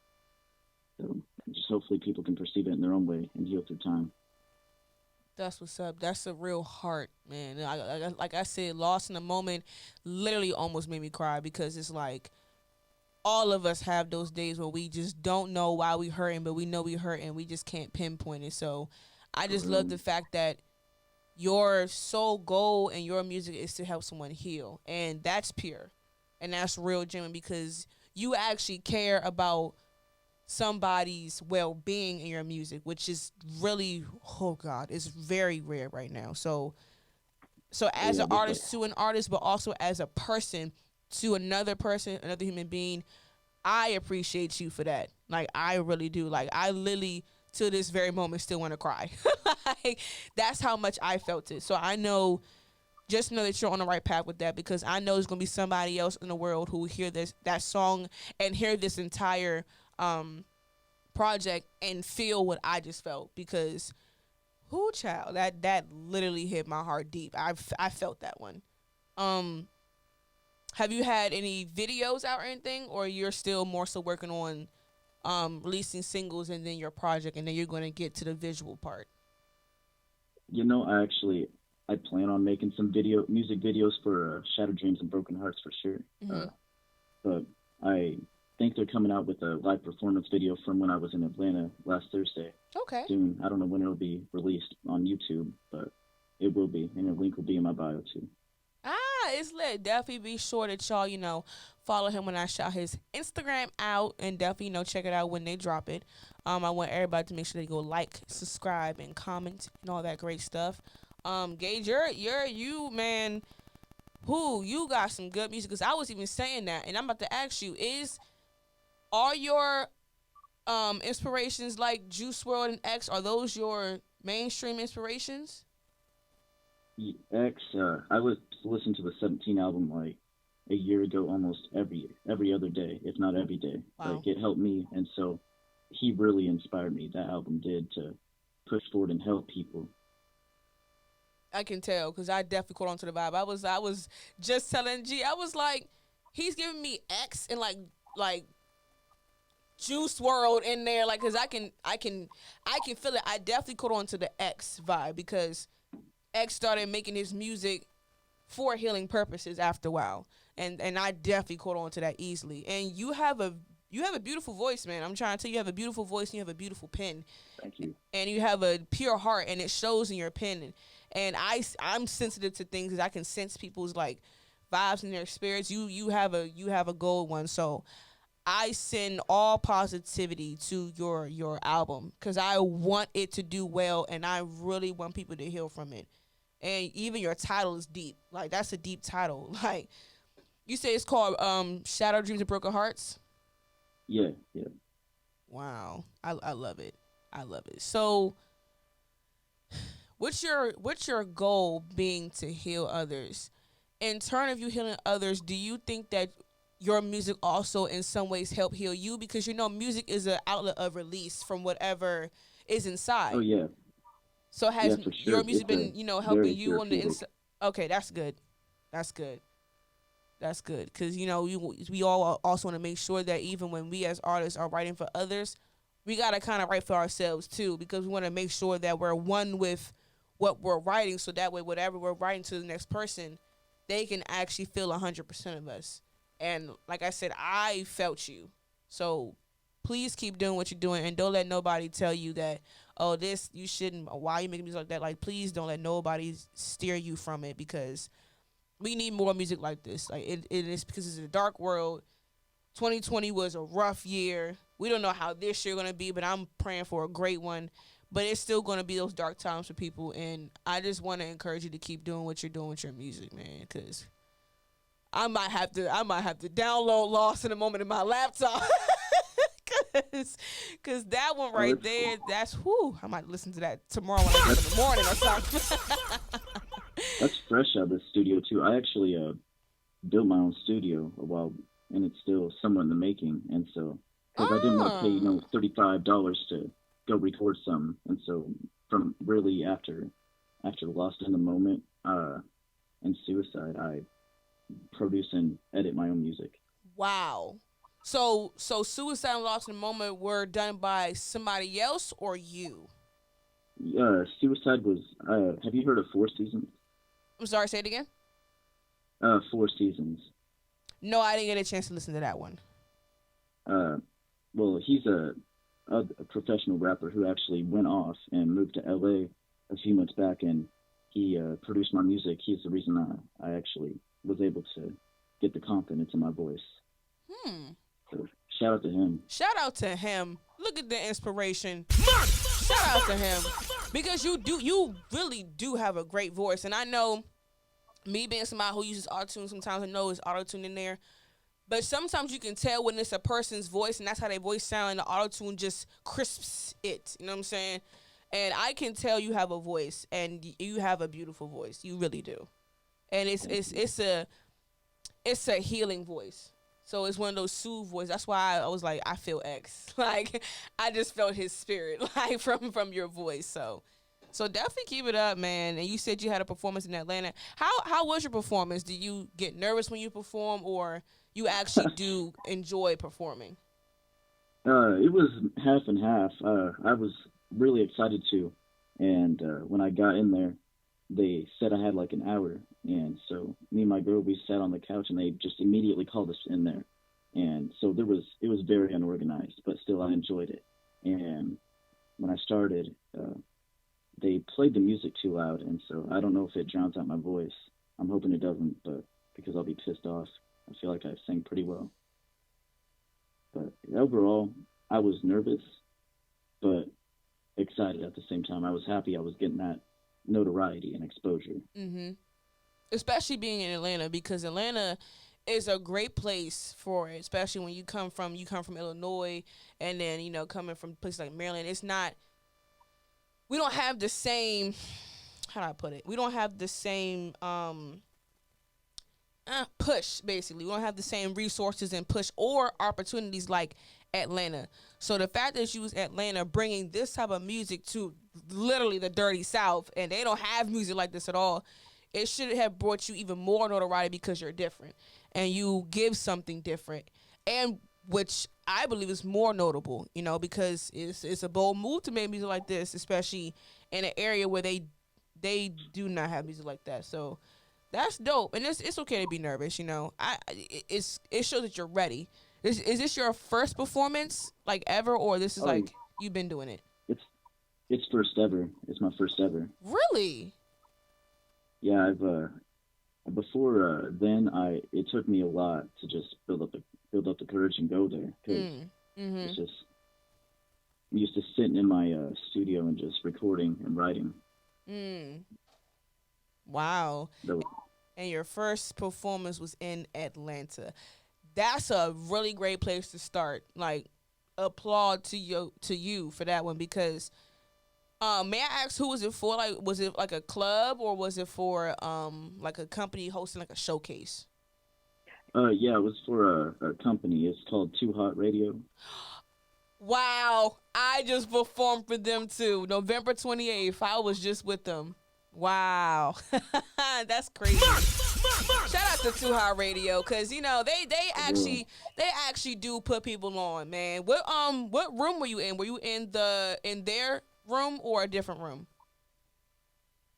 so just hopefully people can perceive it in their own way and heal through time. That's what's up. That's a real heart, man. Like I said, Lost in the Moment literally almost made me cry, because it's like all of us have those days where we just don't know why we hurting, but we know we hurt and we just can't pinpoint it. So I just love the fact that your sole goal in your music is to help someone heal. And that's pure. And that's real, genuine, because you actually care about somebody's well-being in your music, which is really, oh God, it's very rare right now. So as an artist to an artist, but also as a person to another person, another human being, I appreciate you for that. Like, I really do. Like, I literally, to this very moment, still want to cry. Like, that's how much I felt it. So I know, just know that you're on the right path with that, because I know there's going to be somebody else in the world who will hear that song and hear this entire project and feel what I just felt, because who child, that literally hit my heart deep. I felt that one. Have you had any videos out or anything, or you're still more so working on releasing singles and then your project, and then you're going to get to the visual part? You know, I plan on making some music videos for Shattered Dreams and Broken Hearts for sure. But I think they're coming out with a live performance video from when I was in Atlanta last Thursday. Okay. Soon. I don't know when it'll be released on YouTube, but it will be, and the link will be in my bio too. It's lit. Definitely be sure that y'all, follow him when I shout his Instagram out, and definitely, check it out when they drop it. I want everybody to make sure they go like, subscribe, and comment, and all that great stuff. Gage, you man, you got some good music, because I was even saying that, and I'm about to ask you, are your inspirations like JuiceWorld and X, are those your mainstream inspirations? X, I would listen to the 17 album like a year ago, almost every other day, if not every day. Wow. Like, it helped me, and so he really inspired me. That album did, to push forward and help people. I can tell, because I definitely caught on to the vibe. I was just telling G, I was like, he's giving me X and like JuiceWorld in there, like, because I can feel it. I definitely caught on to the X vibe, because X started making his music for healing purposes after a while, and I definitely caught on to that easily. And you have a beautiful voice, man. I'm trying to tell you, you have a beautiful voice and you have a beautiful pen. Thank you. And you have a pure heart, and it shows in your pen. And I'm sensitive to things, because I can sense people's like vibes and their spirits. You have a gold one, so I send all positivity to your album, because I want it to do well, and I really want people to heal from it. And even your title is deep. Like, that's a deep title. Like, you say it's called Shattered Dreams and Broken Hearts? Yeah. Wow. I love it. I love it. So what's your goal being to heal others? In turn of you healing others, do you think that your music also in some ways help heal you? Because music is an outlet of release from whatever is inside. Oh yeah. So has for sure. your music been, helping you on the therapeutic. inside? Okay, that's good. Because, we all also want to make sure that even when we as artists are writing for others, we got to kind of write for ourselves too, because we want to make sure that we're one with what we're writing, so that way whatever we're writing to the next person, they can actually feel 100% of us. And like I said, I felt you. So please keep doing what you're doing, and don't let nobody tell you that, oh, this, you shouldn't, why you making music like that. Like, please don't let nobody steer you from it, because we need more music like this. Like, it is, because it's a dark world. 2020 was a rough year. We don't know how this year going to be, but I'm praying for a great one. but it's still going to be those dark times for people. And I just want to encourage you to keep doing what you're doing with your music, man, because I might have to download Lost in a Moment in my laptop. Cause that one right there, that's whoo. I might listen to that tomorrow when I get up in the morning or something. That's fresh out of the studio too. I actually built my own studio a while, and it's still somewhat in the making. And so, because I didn't want to pay $35 to go record something, and so from really after Lost in the Moment and Suicide, I produce and edit my own music. Wow. So Suicide and Lost in the Moment were done by somebody else or you? Suicide was. Have you heard of Four Seasons? I'm sorry. Say it again. 4 Seasons. No, I didn't get a chance to listen to that one. Well, he's a professional rapper who actually went off and moved to LA a few months back, and he produced my music. He's the reason I actually was able to get the confidence in my voice. So shout out to him. Shout out to him. Look at the inspiration. Shout out to him. Because you really do have a great voice. And I know, me being somebody who uses auto-tune, sometimes I know it's auto-tune in there. But sometimes you can tell when it's a person's voice and that's how their voice sounds, and the auto-tune just crisps it. You know what I'm saying? And I can tell you have a voice, and you have a beautiful voice. You really do. And it's a healing voice. So it's one of those soothe voices. That's why I was like, I feel X. Like, I just felt his spirit, like, from your voice. So definitely keep it up, man. And you said you had a performance in Atlanta. How was your performance? Do you get nervous when you perform, or you actually do enjoy performing? It was half and half. I was really excited to. And when I got in there, they said I had like an hour. And so me and my girl, we sat on the couch, and they just immediately called us in there. And so it was very unorganized, but still I enjoyed it. And when I started, they played the music too loud. And so I don't know if it drowns out my voice. I'm hoping it doesn't, but because I'll be pissed off. I feel like I sang pretty well. But overall, I was nervous, but excited at the same time. I was happy I was getting that notoriety and exposure. Mm-hmm. Especially being in Atlanta, because Atlanta is a great place for it, especially when you come from Illinois, and then, you know, coming from places like Maryland. We don't have the same, how do I put it? We don't have the same push, basically. We don't have the same resources and push or opportunities like Atlanta. So the fact that you was Atlanta bringing this type of music to literally the dirty South, and they don't have music like this at all, it should have brought you even more notoriety because you're different and you give something different, and which I believe is more notable, you know, because it's a bold move to make music like this, especially in an area where they do not have music like that. So that's dope, and it's okay to be nervous, you know. It shows that you're ready. Is this your first performance like ever, or this is like you've been doing it? It's first ever. It's my first ever. Really? Yeah, I've before then it took me a lot to just build up the courage and go there, because it's just, I'm used to sitting in my studio and just recording and writing. Wow. And your first performance was in Atlanta. That's a really great place to start. Like, applaud to you for that one, because may I ask, who was it for? Like, was it like a club, or was it for like a company hosting like a showcase? Yeah, it was for a company. It's called Too Hot Radio. Wow, I just performed for them too. November 28th. I was just with them. Wow. That's crazy. Shout out to Too Hot Radio, because, you know, they actually do put people on, man. What room were you in? Were you in their room or a different room?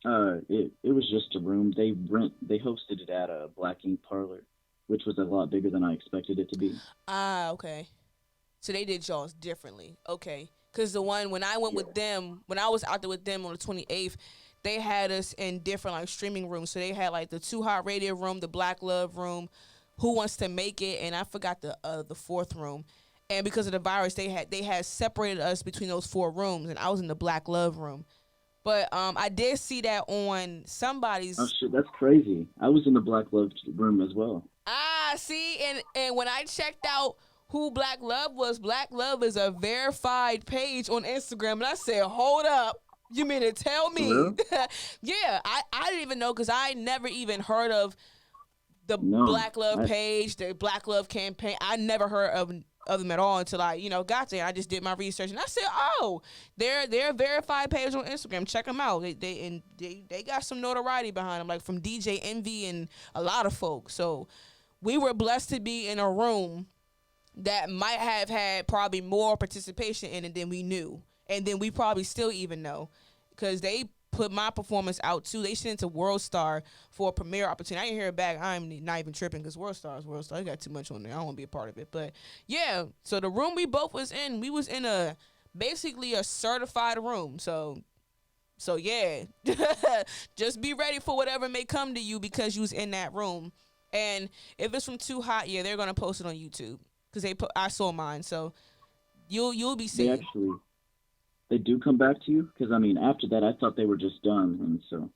It was just a room. They hosted it at a Black Ink Parlor, which was a lot bigger than I expected it to be. Ah, okay. So they did y'all's differently. Okay. Because the one, when I went with them, when I was out there with them on the 28th, they had us in different, like, streaming rooms. So they had, like, the Too Hot Radio room, the Black Love room, Who Wants to Make It, and I forgot the fourth room. And because of the virus, they had separated us between those 4 rooms, and I was in the Black Love room. But I did see that on somebody's. Oh shit, that's crazy. I was in the Black Love room as well. See, and when I checked out who Black Love was, Black Love is a verified page on Instagram, and I said, hold up. You mean to tell me? Really? Yeah, I didn't even know, because I never even heard of the Black Love page, the Black Love campaign. I never heard of them at all until I, got there. I just did my research, and I said, oh, they're a verified page on Instagram. Check them out. They got some notoriety behind them, like from DJ Envy and a lot of folks. So we were blessed to be in a room that might have had probably more participation in it than we knew. And then we probably still even know, because they put my performance out too. They sent it to World Star for a premiere opportunity. I didn't hear it back. I'm not even tripping, because World Star is World Star. They got too much on there. I don't want to be a part of it. But yeah, so the room we both was in, we was in basically a certified room. So yeah, just be ready for whatever may come to you, because you was in that room. And if it's from Too Hot, yeah, they're gonna post it on YouTube, because I saw mine. So you'll be seeing. They do come back to you? Because, I mean, after that, I thought they were just done, and so.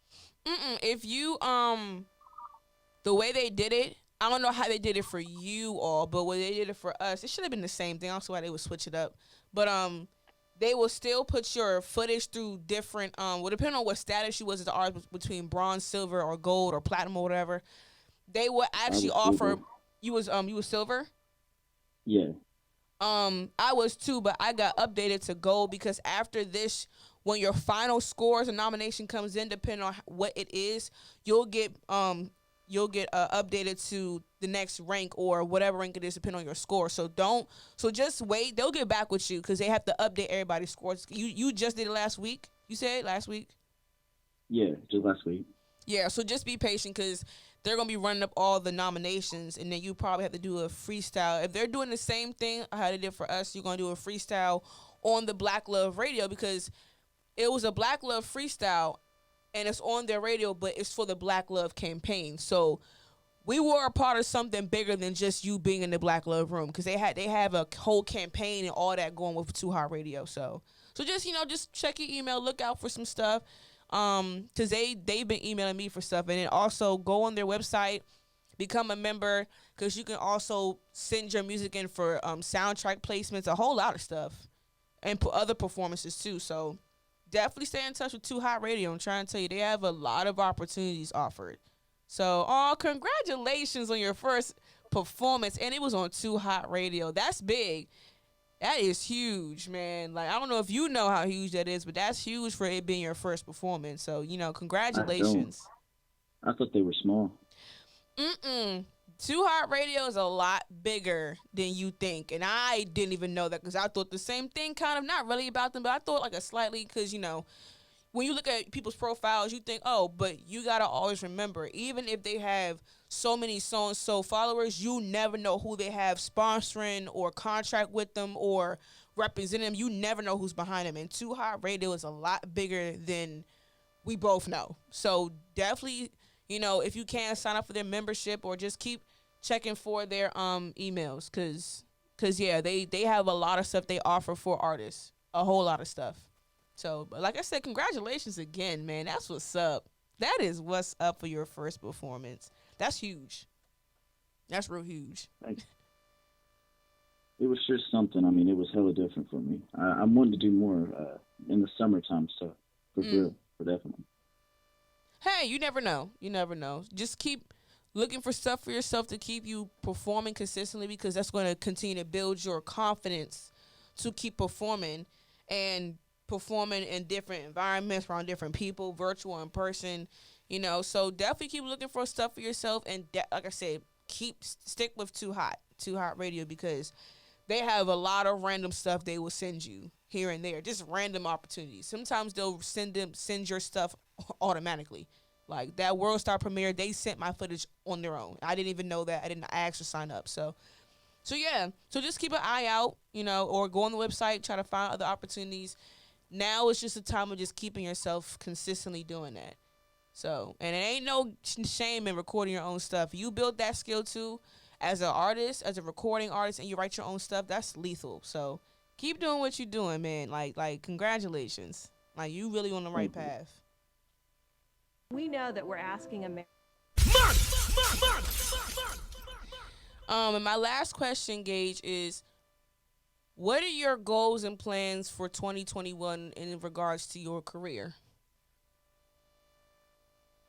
If you, the way they did it, I don't know how they did it for you all, but when they did it for us, it should have been the same thing. I don't see why they would switch it up. But, they will still put your footage through different, depending on what status you was as the artist, between bronze, silver, or gold, or platinum, or whatever. They would actually offer, you was silver? Yeah. I was too, but I got updated to gold, because after this, when your final scores and nomination comes in, depending on what it is, you'll get updated to the next rank, or whatever rank it is, depending on your score. So just wait. They'll get back with you, because they have to update everybody's scores. You just did it last week. You said last week? Yeah, just last week. Yeah, so just be patient, because they're going to be running up all the nominations, and then you probably have to do a freestyle. If they're doing the same thing how they did for us, you're going to do a freestyle on the Black Love radio, because it was a Black Love freestyle, and it's on their radio, but it's for the Black Love campaign. So we were a part of something bigger than just you being in the Black Love room, because they have a whole campaign and all that going with Too Hot Radio. So just check your email, look out for some stuff. Because they've been emailing me for stuff, and then also go on their website, become a member, because you can also send your music in for soundtrack placements, a whole lot of stuff, and other performances too. So definitely stay in touch with Too Hot Radio. I'm trying to tell you, they have a lot of opportunities offered. So congratulations on your first performance, and it was on Too Hot Radio. That's big. That is huge, man. Like, I don't know if you know how huge that is, but that's huge for it being your first performance. So, congratulations. I thought they were small. Too Hot Radio is a lot bigger than you think. And I didn't even know that, because I thought the same thing, kind of, not really about them, but I thought like a slightly, because, when you look at people's profiles, you think, oh, but you got to always remember, even if they have so many so-and-so followers, you never know who they have sponsoring or contract with them or representing them. You never know who's behind them. And Too Hot Radio is a lot bigger than we both know. So definitely, if you can, sign up for their membership, or just keep checking for their emails, because yeah, they have a lot of stuff they offer for artists, a whole lot of stuff. So, but like I said, congratulations again, man. That's what's up. That is what's up for your first performance. That's huge. That's real huge. Thanks. It was sure something. I mean, it was hella different for me. I'm wanting to do more in the summertime stuff, for real, for definitely. Hey, you never know. You never know. Just keep looking for stuff for yourself to keep you performing consistently, because that's going to continue to build your confidence to keep performing and performing in different environments around different people, virtual, in person, so definitely keep looking for stuff for yourself. And like I said, stick with Too Hot Radio, because they have a lot of random stuff they will send you here and there, just random opportunities. Sometimes they'll send your stuff automatically. Like that World Star premiere, they sent my footage on their own. I didn't even know that. I didn't ask to sign up. So yeah, so just keep an eye out, or go on the website, try to find other opportunities. Now it's just a time of just keeping yourself consistently doing that. So, and it ain't no shame in recording your own stuff. You built that skill too. as an artist, as a recording artist, and you write your own stuff, that's lethal. So keep doing what you're doing, man. Like congratulations. Like, you really on the right path. We know that we're asking America. And my last question, Gage, is what are your goals and plans for 2021 in regards to your career?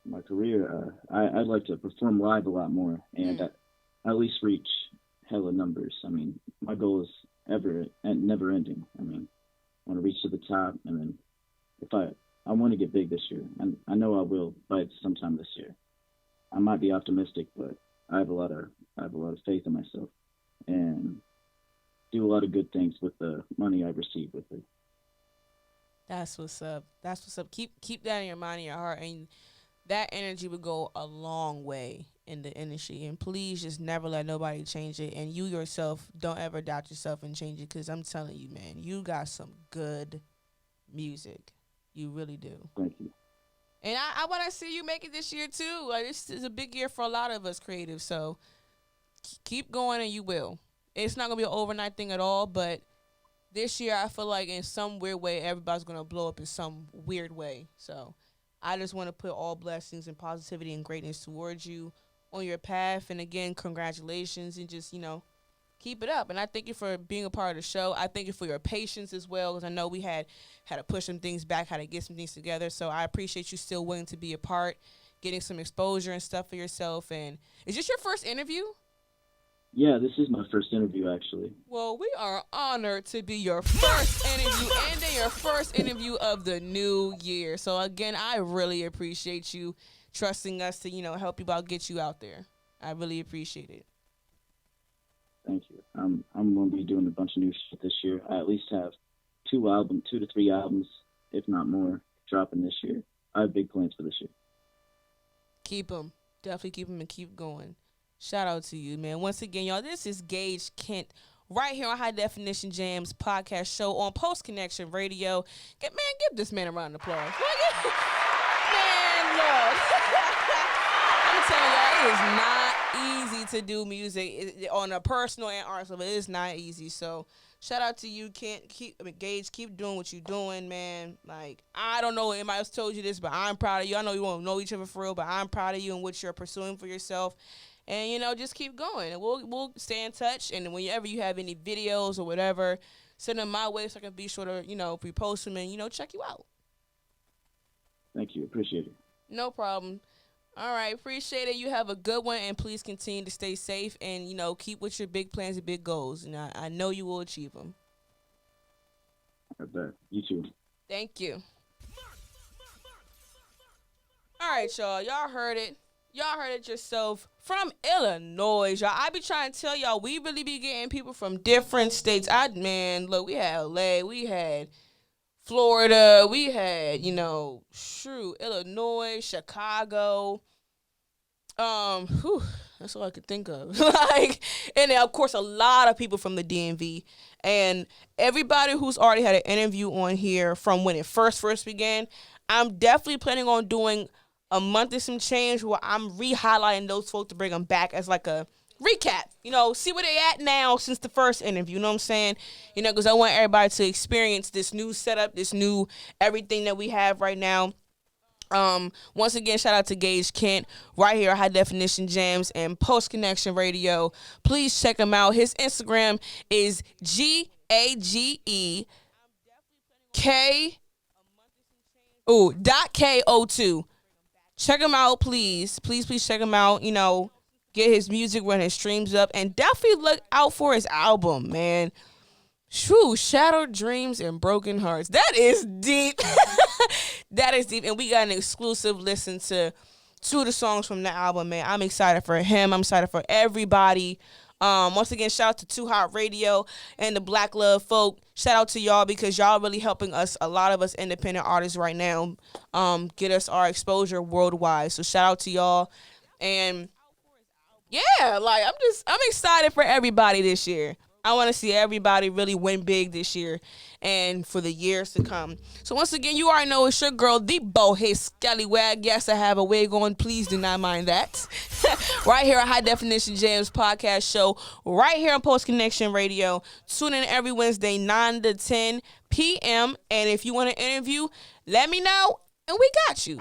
My career, I'd like to perform live a lot more and at least reach hella numbers. I mean, my goal is never ending. I mean, I want to reach to the top, and then if I want to get big this year, and I know I will by sometime this year. I might be optimistic, but I have a lot of faith in myself, and do a lot of good things with the money I receive with it. That's what's up. That's what's up. Keep that in your mind and your heart, and that energy would go a long way in the industry. And please just never let nobody change it. And you yourself, don't ever doubt yourself and change it, because I'm telling you, man, you got some good music. You really do. Thank you. And I want to see you make it this year, too. Like, this is a big year for a lot of us creatives. So keep going, and you will. It's not going to be an overnight thing at all, but this year I feel like in some weird way everybody's going to blow up in some weird way. So I just want to put all blessings and positivity and greatness towards you on your path. And, again, congratulations, and just, keep it up. And I thank you for being a part of the show. I thank you for your patience as well, because I know we had to push some things back, had to get some things together. So I appreciate you still willing to be a part, getting some exposure and stuff for yourself. And is this your first interview? Yeah, this is my first interview, actually. Well, we are honored to be your first interview, and then your first interview of the new year. So, again, I really appreciate you trusting us to, help you out, get you out there. I really appreciate it. Thank you. I'm going to be doing a bunch of new shit this year. I at least have 2 to 3 albums, if not more, dropping this year. I have big plans for this year. Keep them. Definitely keep them and keep going. Shout out to you, man. Once again, y'all, this is Gage Kent right here on High Definition Jamz podcast show on Post Connection Radio. Give this man a round of applause. Man, look. I'm telling y'all, it is not easy to do music on a personal and art level. It is not easy. So shout out to you, Gage. Keep doing what you're doing, man. Like, I don't know if anybody else told you this, but I'm proud of you. I know you won't know each other for real, but I'm proud of you and what you're pursuing for yourself. And, just keep going. And we'll stay in touch. And whenever you have any videos or whatever, send them my way so I can be sure to, repost them and, check you out. Thank you. Appreciate it. No problem. All right. Appreciate it. You have a good one. And please continue to stay safe and, keep with your big plans and big goals. And I know you will achieve them. I bet. You too. Thank you. All right, y'all. Y'all heard it. Y'all heard it yourself. From Illinois, y'all. I be trying to tell y'all, we really be getting people from different states. Look, we had LA, we had Florida, we had, Illinois, Chicago. That's all I could think of. And then, of course, a lot of people from the DMV. And everybody who's already had an interview on here from when it first began, I'm definitely planning on doing a month and some change where I'm re-highlighting those folks to bring them back as like a recap, see where they at now since the first interview, you know what I'm saying? Because I want everybody to experience this new setup, this new everything that we have right now. Once again, shout out to Gage Kent right here, High Definition Jamz and Post Connection Radio. Please check him out. His Instagram is .ko2. Check him out, please. Please check him out. Get his music, run his streams up, and definitely look out for his album, man. Shoo, Shattered Dreams and Broken Hearts. That is deep. That is deep. And we got an exclusive listen to 2 of the songs from the album, man. I'm excited for him. I'm excited for everybody. Once again, shout out to Too Hot Radio and the Black Love Folk. Shout out to y'all because y'all really helping us, a lot of us independent artists right now, get us our exposure worldwide. So shout out to y'all. And yeah, I'm excited for everybody this year. I want to see everybody really win big this year and for the years to come. So once again, you already know it's your girl, the bowhead scallywag. Yes, I have a wig on. Please do not mind that. Right here at High Definition Jamz podcast show, right here on Post Connection Radio. Tune in every Wednesday, 9 to 10 p.m. And if you want to interview, let me know, and we got you.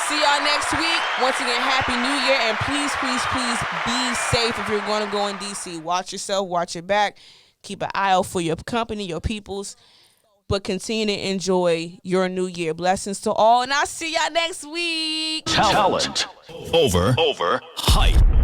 See y'all next week. Once again, Happy New Year. And please, please, please be safe if you're going to go in D.C. Watch yourself. Watch your back. Keep an eye out for your company, your peoples. But continue to enjoy your new year. Blessings to all. And I'll see y'all next week. Talent over hype.